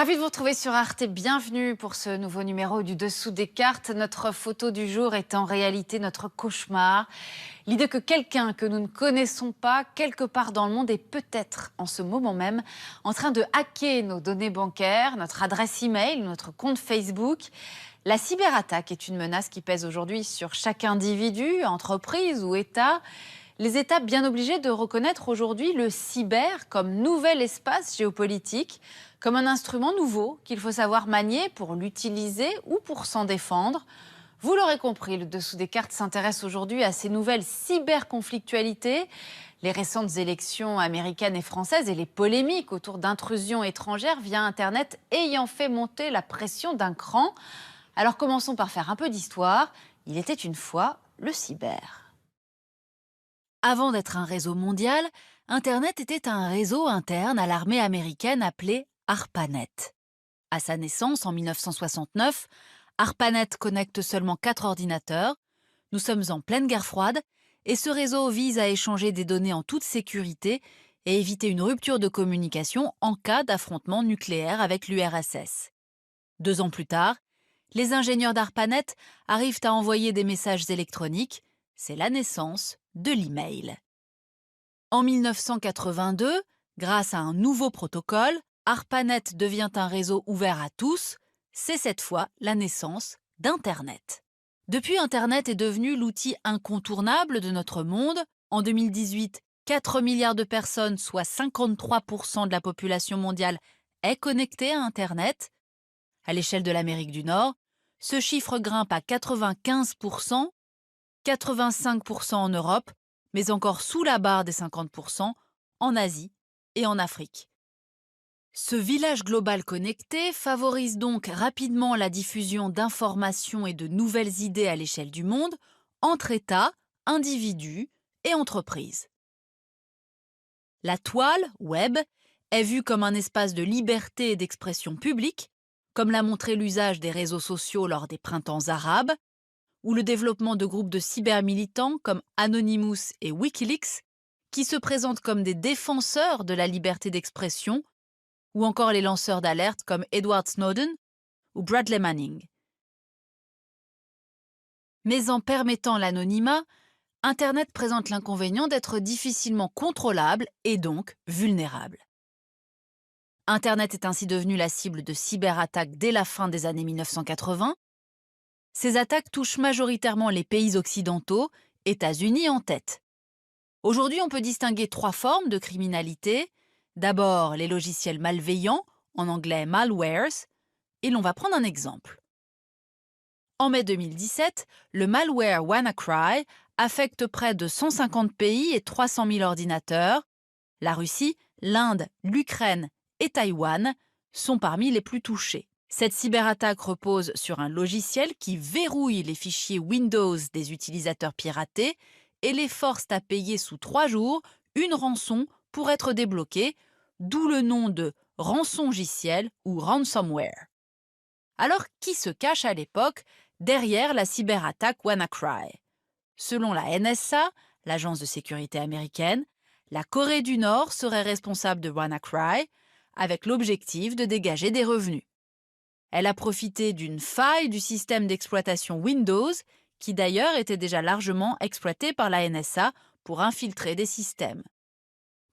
Ravi de vous retrouver sur Arte. Bienvenue pour ce nouveau numéro du Dessous des cartes. Notre photo du jour est en réalité notre cauchemar. L'idée que quelqu'un que nous ne connaissons pas, quelque part dans le monde, est peut-être en ce moment même en train de hacker nos données bancaires, notre adresse email, notre compte Facebook. La cyberattaque est une menace qui pèse aujourd'hui sur chaque individu, entreprise ou État. Les États bien obligés de reconnaître aujourd'hui le cyber comme nouvel espace géopolitique, comme un instrument nouveau qu'il faut savoir manier pour l'utiliser ou pour s'en défendre. Vous l'aurez compris, le Dessous des cartes s'intéresse aujourd'hui à ces nouvelles cyberconflictualités, les récentes élections américaines et françaises et les polémiques autour d'intrusions étrangères via Internet ayant fait monter la pression d'un cran. Alors commençons par faire un peu d'histoire. Il était une fois le cyber. Avant d'être un réseau mondial, Internet était un réseau interne à l'armée américaine appelé ARPANET. À sa naissance en 1969, ARPANET connecte seulement 4 ordinateurs. Nous sommes en pleine guerre froide et ce réseau vise à échanger des données en toute sécurité et éviter une rupture de communication en cas d'affrontement nucléaire avec l'URSS. 2 ans plus tard, les ingénieurs d'ARPANET arrivent à envoyer des messages électroniques. C'est la naissance de l'email. En 1982, grâce à un nouveau protocole, ARPANET devient un réseau ouvert à tous. C'est cette fois la naissance d'Internet. Depuis, Internet est devenu l'outil incontournable de notre monde. En 2018, 4 milliards de personnes, soit 53% de la population mondiale, est connectée à Internet. À l'échelle de l'Amérique du Nord, ce chiffre grimpe à 95%, 85% en Europe, mais encore sous la barre des 50% en Asie et en Afrique. Ce village global connecté favorise donc rapidement la diffusion d'informations et de nouvelles idées à l'échelle du monde entre États, individus et entreprises. La toile, web, est vue comme un espace de liberté et d'expression publique, comme l'a montré l'usage des réseaux sociaux lors des printemps arabes, ou le développement de groupes de cybermilitants comme Anonymous et Wikileaks, qui se présentent comme des défenseurs de la liberté d'expression, ou encore les lanceurs d'alerte comme Edward Snowden ou Bradley Manning. Mais en permettant l'anonymat, Internet présente l'inconvénient d'être difficilement contrôlable et donc vulnérable. Internet est ainsi devenu la cible de cyberattaques dès la fin des années 1980. Ces attaques touchent majoritairement les pays occidentaux, États-Unis en tête. Aujourd'hui, on peut distinguer 3 formes de criminalité. D'abord, les logiciels malveillants, en anglais malwares, et l'on va prendre un exemple. En mai 2017, le malware WannaCry affecte près de 150 pays et 300 000 ordinateurs. La Russie, l'Inde, l'Ukraine et Taïwan sont parmi les plus touchés. Cette cyberattaque repose sur un logiciel qui verrouille les fichiers Windows des utilisateurs piratés et les force à payer sous 3 jours une rançon pour être débloqués, d'où le nom de rançongiciel ou ransomware. Alors, qui se cache à l'époque derrière la cyberattaque WannaCry? Selon la NSA, l'agence de sécurité américaine, la Corée du Nord serait responsable de WannaCry avec l'objectif de dégager des revenus. Elle a profité d'une faille du système d'exploitation Windows, qui d'ailleurs était déjà largement exploité par la NSA pour infiltrer des systèmes.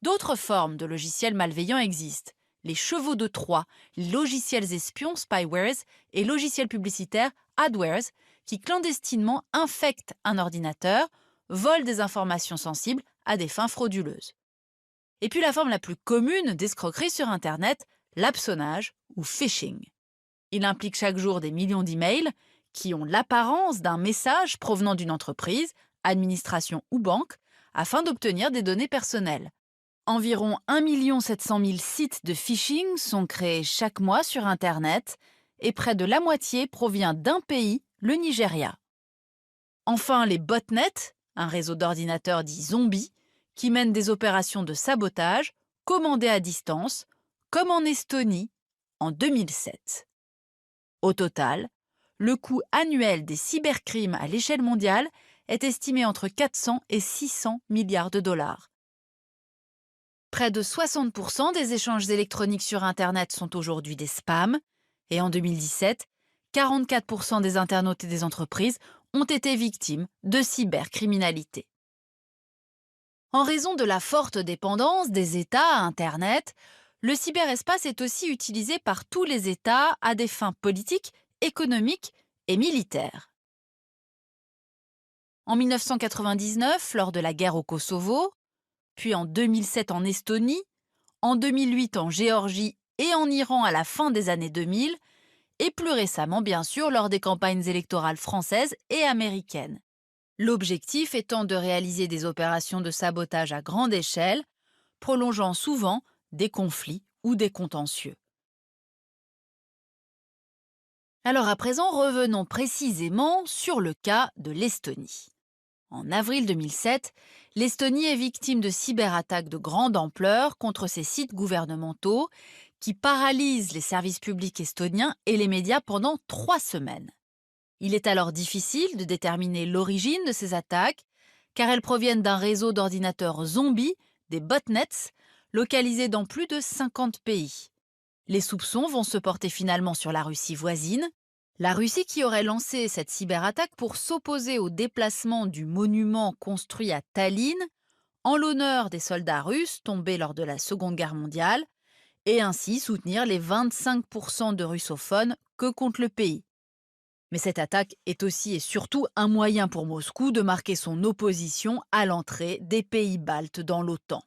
D'autres formes de logiciels malveillants existent. Les chevaux de Troie, les logiciels espions spywares et logiciels publicitaires adwares, qui clandestinement infectent un ordinateur, volent des informations sensibles à des fins frauduleuses. Et puis la forme la plus commune d'escroquerie sur Internet, l'hameçonnage ou phishing. Il implique chaque jour des millions d'emails qui ont l'apparence d'un message provenant d'une entreprise, administration ou banque, afin d'obtenir des données personnelles. Environ 1 700 000 sites de phishing sont créés chaque mois sur Internet et près de la moitié provient d'un pays, le Nigeria. Enfin, les botnets, un réseau d'ordinateurs dits zombies, qui mènent des opérations de sabotage commandées à distance, comme en Estonie en 2007. Au total, le coût annuel des cybercrimes à l'échelle mondiale est estimé entre 400 et 600 milliards de dollars. Près de 60% des échanges électroniques sur Internet sont aujourd'hui des spams. Et en 2017, 44% des internautes et des entreprises ont été victimes de cybercriminalité. En raison de la forte dépendance des États à Internet, le cyberespace est aussi utilisé par tous les États à des fins politiques, économiques et militaires. En 1999, lors de la guerre au Kosovo, puis en 2007 en Estonie, en 2008 en Géorgie et en Iran à la fin des années 2000, et plus récemment bien sûr lors des campagnes électorales françaises et américaines. L'objectif étant de réaliser des opérations de sabotage à grande échelle, prolongeant souvent des conflits ou des contentieux. Alors à présent, revenons précisément sur le cas de l'Estonie. En avril 2007, l'Estonie est victime de cyberattaques de grande ampleur contre ses sites gouvernementaux qui paralysent les services publics estoniens et les médias pendant 3 semaines. Il est alors difficile de déterminer l'origine de ces attaques, car elles proviennent d'un réseau d'ordinateurs zombies, des botnets, localisés dans plus de 50 pays. Les soupçons vont se porter finalement sur la Russie voisine, la Russie qui aurait lancé cette cyberattaque pour s'opposer au déplacement du monument construit à Tallinn en l'honneur des soldats russes tombés lors de la Seconde Guerre mondiale, et ainsi soutenir les 25% de russophones que compte le pays. Mais cette attaque est aussi et surtout un moyen pour Moscou de marquer son opposition à l'entrée des pays baltes dans l'OTAN.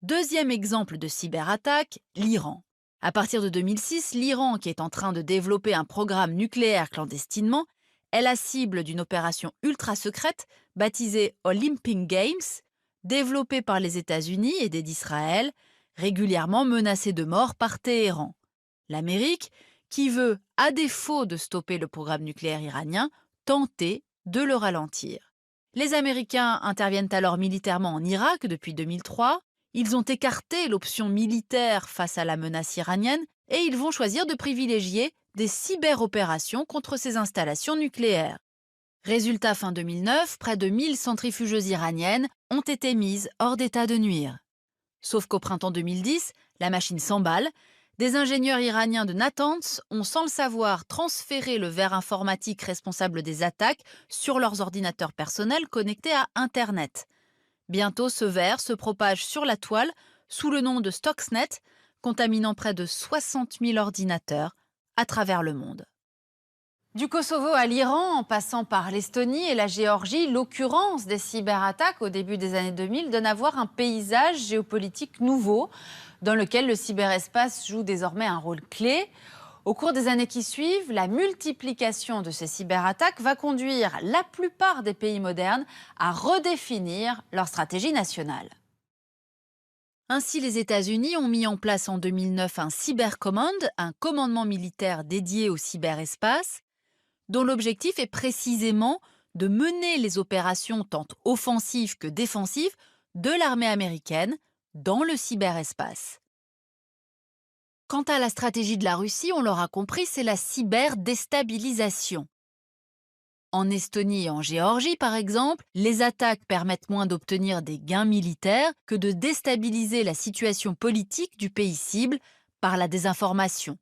Deuxième exemple de cyberattaque, l'Iran. À partir de 2006, l'Iran, qui est en train de développer un programme nucléaire clandestinement, est la cible d'une opération ultra-secrète baptisée Olympic Games, développée par les États-Unis aidés d'Israël, régulièrement menacée de mort par Téhéran. L'Amérique, qui veut, à défaut de stopper le programme nucléaire iranien, tenter de le ralentir. Les Américains interviennent alors militairement en Irak depuis 2003. Ils ont écarté l'option militaire face à la menace iranienne et ils vont choisir de privilégier des cyberopérations contre ces installations nucléaires. Résultat, fin 2009, près de 1000 centrifugeuses iraniennes ont été mises hors d'état de nuire. Sauf qu'au printemps 2010, la machine s'emballe. Des ingénieurs iraniens de Natanz ont, sans le savoir, transféré le verre informatique responsable des attaques sur leurs ordinateurs personnels connectés à Internet. Bientôt, ce verre se propage sur la toile sous le nom de Stuxnet, contaminant près de 60 000 ordinateurs à travers le monde. Du Kosovo à l'Iran, en passant par l'Estonie et la Géorgie, l'occurrence des cyberattaques au début des années 2000 donne à voir un paysage géopolitique nouveau dans lequel le cyberespace joue désormais un rôle clé. Au cours des années qui suivent, la multiplication de ces cyberattaques va conduire la plupart des pays modernes à redéfinir leur stratégie nationale. Ainsi, les États-Unis ont mis en place en 2009 un Cyber Command, un commandement militaire dédié au cyberespace, dont l'objectif est précisément de mener les opérations tant offensives que défensives de l'armée américaine dans le cyberespace. Quant à la stratégie de la Russie, on l'aura compris, c'est la cyberdéstabilisation. En Estonie et en Géorgie, par exemple, les attaques permettent moins d'obtenir des gains militaires que de déstabiliser la situation politique du pays cible par la désinformation.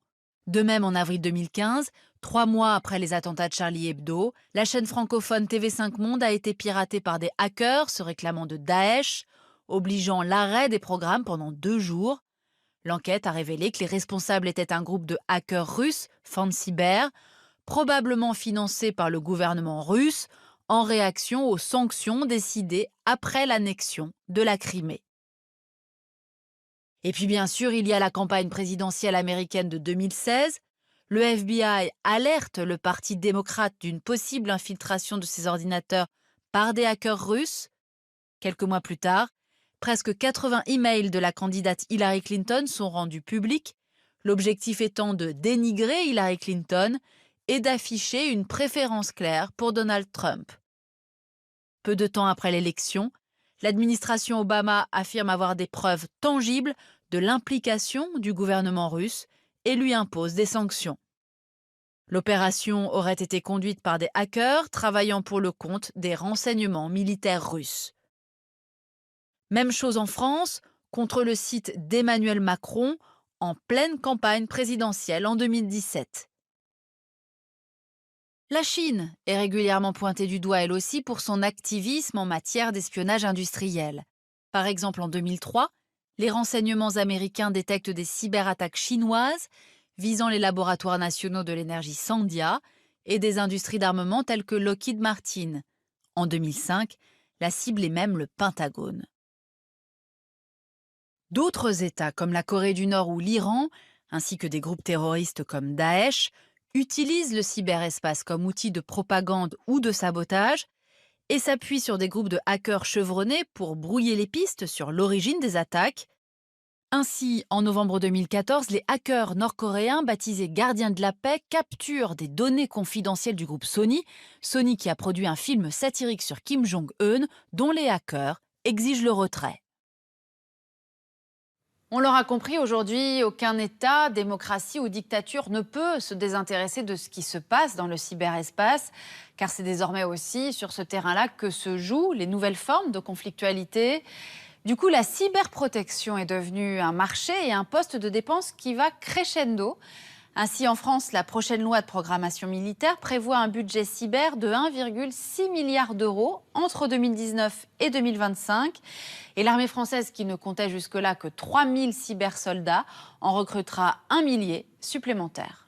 De même, en avril 2015, 3 mois après les attentats de Charlie Hebdo, la chaîne francophone TV5 Monde a été piratée par des hackers se réclamant de Daesh, obligeant l'arrêt des programmes pendant 2 jours. L'enquête a révélé que les responsables étaient un groupe de hackers russes, Fancyber, probablement financé par le gouvernement russe en réaction aux sanctions décidées après l'annexion de la Crimée. Et puis bien sûr, il y a la campagne présidentielle américaine de 2016. Le FBI alerte le Parti démocrate d'une possible infiltration de ses ordinateurs par des hackers russes. Quelques mois plus tard, presque 80 emails de la candidate Hillary Clinton sont rendus publics, l'objectif étant de dénigrer Hillary Clinton et d'afficher une préférence claire pour Donald Trump. Peu de temps après l'élection, l'administration Obama affirme avoir des preuves tangibles de l'implication du gouvernement russe et lui impose des sanctions. L'opération aurait été conduite par des hackers travaillant pour le compte des renseignements militaires russes. Même chose en France, contre le site d'Emmanuel Macron en pleine campagne présidentielle en 2017. La Chine est régulièrement pointée du doigt elle aussi pour son activisme en matière d'espionnage industriel. Par exemple, en 2003, les renseignements américains détectent des cyberattaques chinoises visant les laboratoires nationaux de l'énergie Sandia et des industries d'armement telles que Lockheed Martin. En 2005, la cible est même le Pentagone. D'autres États comme la Corée du Nord ou l'Iran, ainsi que des groupes terroristes comme Daesh, utilisent le cyberespace comme outil de propagande ou de sabotage et s'appuient sur des groupes de hackers chevronnés pour brouiller les pistes sur l'origine des attaques. Ainsi, en novembre 2014, les hackers nord-coréens baptisés Gardiens de la paix capturent des données confidentielles du groupe Sony, Sony qui a produit un film satirique sur Kim Jong-un dont les hackers exigent le retrait. On l'aura compris, aujourd'hui, aucun État, démocratie ou dictature ne peut se désintéresser de ce qui se passe dans le cyberespace, car c'est désormais aussi sur ce terrain-là que se jouent les nouvelles formes de conflictualité. Du coup, la cyberprotection est devenue un marché et un poste de dépense qui va crescendo. Ainsi, en France, la prochaine loi de programmation militaire prévoit un budget cyber de 1,6 milliard d'euros entre 2019 et 2025. Et l'armée française, qui ne comptait jusque-là que 3000 cybersoldats, en recrutera un millier supplémentaires.